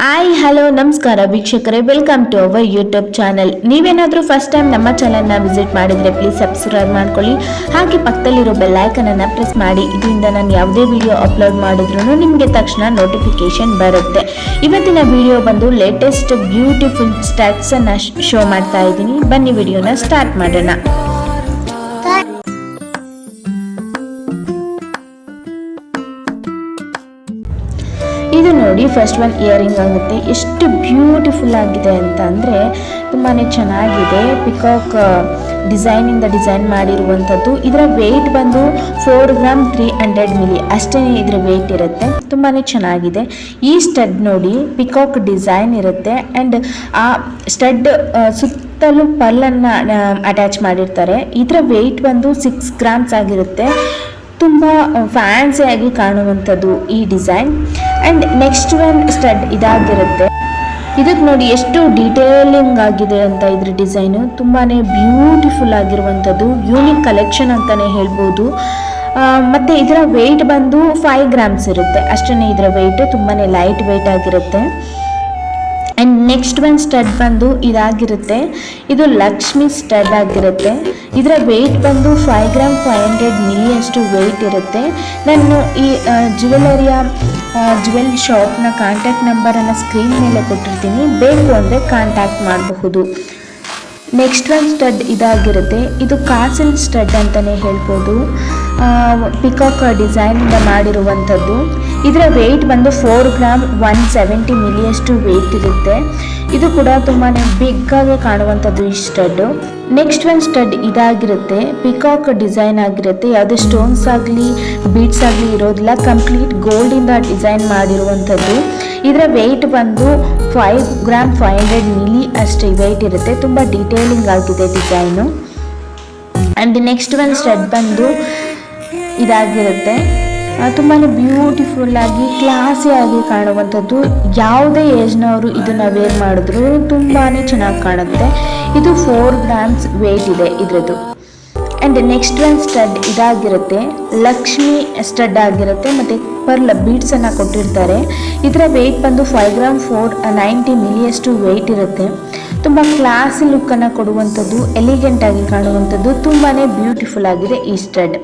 Hi hello ನಮಸ್ಕಾರ ವೀಕ್ಷಕರೇ, welcome to our YouTube channel. ನೀವೇನಾದರೂ ಫಸ್ಟ್ ಟೈಮ್ ನಮ್ಮ ಚಾನಲ್ನ ವಿಸಿಟ್ ಮಾಡಿದರೆ ಪ್ಲೀಸ್ ಸಬ್ಸ್ಕ್ರೈಬ್ ಮಾಡ್ಕೊಳ್ಳಿ. ಹಾಗೆ ಪಕ್ಕದಲ್ಲಿರೋ ಬೆಲ್ ಐಕನನ್ನು ಪ್ರೆಸ್ ಮಾಡಿ. ಇದರಿಂದ ನಾನು ಯಾವುದೇ ವಿಡಿಯೋ ಅಪ್ಲೋಡ್ ಮಾಡಿದ್ರೂ ನಿಮಗೆ ತಕ್ಷಣ ನೋಟಿಫಿಕೇಶನ್ ಬರುತ್ತೆ. ಇವತ್ತಿನ ವಿಡಿಯೋ ಬಂದು ಲೇಟೆಸ್ಟ್ ಬ್ಯೂಟಿಫುಲ್ ಸ್ಟ್ಯಾಟ್ಸನ್ನು ಶೋ ಮಾಡ್ತಾ ಇದ್ದೀನಿ. ಬನ್ನಿ ವಿಡಿಯೋನ ಸ್ಟಾರ್ಟ್ ಮಾಡೋಣ. ಇದು ನೋಡಿ, ಫಸ್ಟ್ ಒನ್ ಇಯರಿಂಗ್ ಆಗುತ್ತೆ. ಎಷ್ಟು ಬ್ಯೂಟಿಫುಲ್ ಆಗಿದೆ ಅಂತ ಅಂದರೆ ತುಂಬಾ ಚೆನ್ನಾಗಿದೆ. ಪಿಕಾಕ್ ಡಿಸೈನಿಂದ ಡಿಸೈನ್ ಮಾಡಿರುವಂಥದ್ದು. ಇದರ ವೆಯ್ಟ್ ಬಂದು 4 ಗ್ರಾಮ್ 300 ಮಿಲಿ ಅಷ್ಟೇ ಇದರ ವೆಯ್ಟ್ ಇರುತ್ತೆ. ತುಂಬಾ ಚೆನ್ನಾಗಿದೆ. ಈ ಸ್ಟಡ್ ನೋಡಿ, ಪಿಕಾಕ್ ಡಿಸೈನ್ ಇರುತ್ತೆ ಆ್ಯಂಡ್ ಆ ಸ್ಟಡ್ ಸುತ್ತಲೂ ಪಲ್ಲನ್ನು ಅಟ್ಯಾಚ್ ಮಾಡಿರ್ತಾರೆ. ಇದರ ವೆಯ್ಟ್ ಬಂದು 6 ಗ್ರಾಮ್ಸ್ ಆಗಿರುತ್ತೆ. ತುಂಬ ಫ್ಯಾನ್ಸಿಯಾಗಿ ಕಾಣುವಂಥದ್ದು ಈ design. And next one stud ಇದಾಗಿರುತ್ತೆ. ಇದಕ್ಕೆ ನೋಡಿ ಎಷ್ಟು ಡೀಟೇಲಿಂಗ್ ಆಗಿದೆ ಅಂತ. ಇದ್ರ ಡಿಸೈನು ತುಂಬಾ ಬ್ಯೂಟಿಫುಲ್ ಆಗಿರುವಂಥದ್ದು, ಯೂನಿಕ್ ಕಲೆಕ್ಷನ್ ಅಂತಲೇ ಹೇಳ್ಬೋದು. ಮತ್ತು ಇದರ ವೆಯ್ಟ್ ಬಂದು 5 ಗ್ರಾಮ್ಸ್ ಇರುತ್ತೆ ಅಷ್ಟೇ. ಇದರ ವೆಯ್ಟ್ ತುಂಬಾ ಲೈಟ್ ವೆಯ್ಟ್ ಆಗಿರುತ್ತೆ. ಆ್ಯಂಡ್ ನೆಕ್ಸ್ಟ್ ಒನ್ ಸ್ಟಡ್ ಬಂದು ಇದಾಗಿರುತ್ತೆ. ಇದು ಲಕ್ಷ್ಮಿ ಸ್ಟಡ್ ಆಗಿರುತ್ತೆ. ಇದರ ವೆಯ್ಟ್ ಬಂದು 5 ಗ್ರಾಮ್ 500 ಮಿಲಿ ಅಷ್ಟು ವೆಯ್ಟ್ ಇರುತ್ತೆ. ನಾನು ಈ ಜ್ಯುವೆಲ್ ಶಾಪ್ನ ಕಾಂಟ್ಯಾಕ್ಟ್ ನಂಬರನ್ನು ಸ್ಕ್ರೀನ್ ಮೇಲೆ ಕೊಟ್ಟಿರ್ತೀನಿ, ಬೇಕು ಅಂದರೆ ಕಾಂಟ್ಯಾಕ್ಟ್ ಮಾಡಬಹುದು. ನೆಕ್ಸ್ಟ್ ಒನ್ ಸ್ಟಡ್ ಇದಾಗಿರುತ್ತೆ. ಇದು ಕಾಸಲ್ ಸ್ಟಡ್ ಅಂತಲೇ ಹೇಳ್ಬೋದು. ಪಿಕಾಕ್ ಡಿಸೈನಿಂದ ಮಾಡಿರುವಂಥದ್ದು. ಇದರ ವೆಯ್ಟ್ ಬಂದು 4 ಗ್ರಾಮ್ 170 ಮಿಲಿಯಷ್ಟು ವೆಯ್ಟ್ ಇರುತ್ತೆ. ಇದು ಕೂಡ ತುಂಬಾ ಬಿಗ್ಗಾಗಿ ಕಾಣುವಂಥದ್ದು ಈ ಸ್ಟಡ್ಡು. ನೆಕ್ಸ್ಟ್ ಒನ್ ಸ್ಟಡ್ ಇದಾಗಿರುತ್ತೆ. ಪಿಕಾಕ್ ಡಿಸೈನ್ ಆಗಿರುತ್ತೆ. ಯಾವುದೇ ಸ್ಟೋನ್ಸ್ ಆಗಲಿ ಬೀಡ್ಸ್ ಆಗಲಿ ಇರೋದಿಲ್ಲ, ಕಂಪ್ಲೀಟ್ ಗೋಲ್ಡಿಂದ ಡಿಸೈನ್ ಮಾಡಿರುವಂಥದ್ದು. ಇದರ ವೆಯ್ಟ್ ಬಂದು 5 ಗ್ರಾಮ್ 500 ಮಿಲಿ ಅಷ್ಟೇ ವೆಯ್ಟ್ ಇರುತ್ತೆ. ತುಂಬ ಡೀಟೇಲಿಂಗ್ ಆಗಿದೆ design. And next one stud ಬಂದು ಇದಾಗಿರುತ್ತೆ. ತುಂಬಾ ಬ್ಯೂಟಿಫುಲ್ಲಾಗಿ ಕ್ಲಾಸಿಯಾಗಿ ಕಾಣುವಂಥದ್ದು. ಯಾವುದೇ ಏಜ್ನವರು ಇದನ್ನು ವೇರ್ ಮಾಡಿದ್ರು ತುಂಬಾ ಚೆನ್ನಾಗಿ ಕಾಣುತ್ತೆ. ಇದು 4 ಗ್ರಾಮ್ಸ್ ವೆಯ್ಟ್ ಇದೆ ಇದರದ್ದು. ಆ್ಯಂಡ್ ನೆಕ್ಸ್ಟ್ ಒನ್ ಸ್ಟಡ್ ಇದಾಗಿರುತ್ತೆ. ಲಕ್ಷ್ಮಿ ಸ್ಟಡ್ ಆಗಿರುತ್ತೆ ಮತ್ತು ಪರ್ಲ್ ಬೀಡ್ಸನ್ನು ಕೊಟ್ಟಿರ್ತಾರೆ. ಇದರ ವೆಯ್ಟ್ ಬಂದು 5 ಗ್ರಾಮ್ 490 ಮಿಲಿಯಷ್ಟು ವೆಯ್ಟ್ ಇರುತ್ತೆ. ತುಂಬ ಕ್ಲಾಸಿ ಲುಕ್ಕನ್ನು ಕೊಡುವಂಥದ್ದು, ಎಲಿಗೆಂಟಾಗಿ ಕಾಣುವಂಥದ್ದು, ತುಂಬಾ ಬ್ಯೂಟಿಫುಲ್ ಆಗಿದೆ ಈ stud.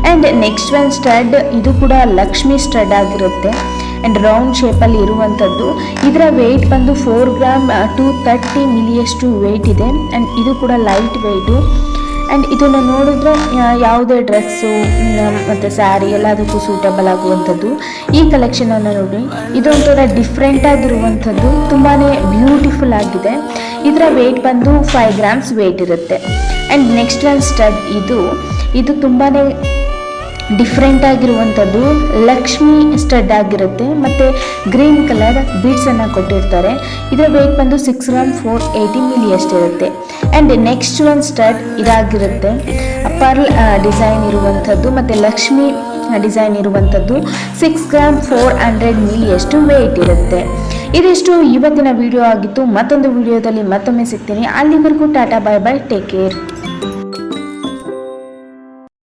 And next one stud, ಇದು ಕೂಡ ಲಕ್ಷ್ಮಿ ಸ್ಟಡ್ ಆಗಿರುತ್ತೆ ಆ್ಯಂಡ್ ರೌಂಡ್ ಶೇಪಲ್ಲಿ ಇರುವಂಥದ್ದು. ಇದರ ವೆಯ್ಟ್ ಬಂದು 4 ಗ್ರಾಮ್ 230 ಮಿಲಿಯಷ್ಟು ವೆಯ್ಟ್ ಇದೆ. ಆ್ಯಂಡ್ ಇದು ಕೂಡ ಲೈಟ್ ವೆಯ್ಟು. ಆ್ಯಂಡ್ ಇದನ್ನು ನೋಡಿದ್ರೆ ಯಾವುದೇ ಡ್ರೆಸ್ಸು ಮತ್ತು ಸ್ಯಾರಿ ಎಲ್ಲದಕ್ಕೂ ಸೂಟಬಲ್ ಆಗುವಂಥದ್ದು. ಈ ಕಲೆಕ್ಷನನ್ನು ನೋಡಿ, ಇದೊಂಥರ ಡಿಫ್ರೆಂಟ್ ಆಗಿರುವಂಥದ್ದು, ತುಂಬಾ ಬ್ಯೂಟಿಫುಲ್ ಆಗಿದೆ. ಇದರ ವೆಯ್ಟ್ ಬಂದು 5 ಗ್ರಾಮ್ಸ್ ವೆಯ್ಟ್ ಇರುತ್ತೆ. ಆ್ಯಂಡ್ ನೆಕ್ಸ್ಟ್ ಒನ್ ಸ್ಟಡ್, ಇದು ತುಂಬಾ ಡಿಫ್ರೆಂಟ್ ಆಗಿರುವಂಥದ್ದು. ಲಕ್ಷ್ಮಿ ಸ್ಟಡ್ ಆಗಿರುತ್ತೆ ಮತ್ತು ಗ್ರೀನ್ ಕಲರ್ ಬೀಡ್ಸನ್ನು ಕೊಟ್ಟಿರ್ತಾರೆ. ಇದರ ವೆಯ್ಟ್ ಬಂದು 6 ಗ್ರಾಮ್ 480 ಮಿಲಿ ಅಷ್ಟಿರುತ್ತೆ. ಆ್ಯಂಡ್ ನೆಕ್ಸ್ಟ್ ಒನ್ ಸ್ಟಡ್ ಇದಾಗಿರುತ್ತೆ. ಪರ್ಲ್ ಡಿಸೈನ್ ಇರುವಂಥದ್ದು ಮತ್ತು ಲಕ್ಷ್ಮಿ ಡಿಸೈನ್ ಇರುವಂಥದ್ದು. 6 ಗ್ರಾಮ್ 400 ಮಿಲಿಯಷ್ಟು ವೆಯ್ಟ್ ಇರುತ್ತೆ. ಇದಿಷ್ಟು ಇವತ್ತಿನ ವಿಡಿಯೋ ಆಗಿತ್ತು. ಮತ್ತೊಂದು ವಿಡಿಯೋದಲ್ಲಿ ಮತ್ತೊಮ್ಮೆ ಸಿಗ್ತೀನಿ. ಅಲ್ಲಿವರೆಗೂ Tata, bye bye, take care.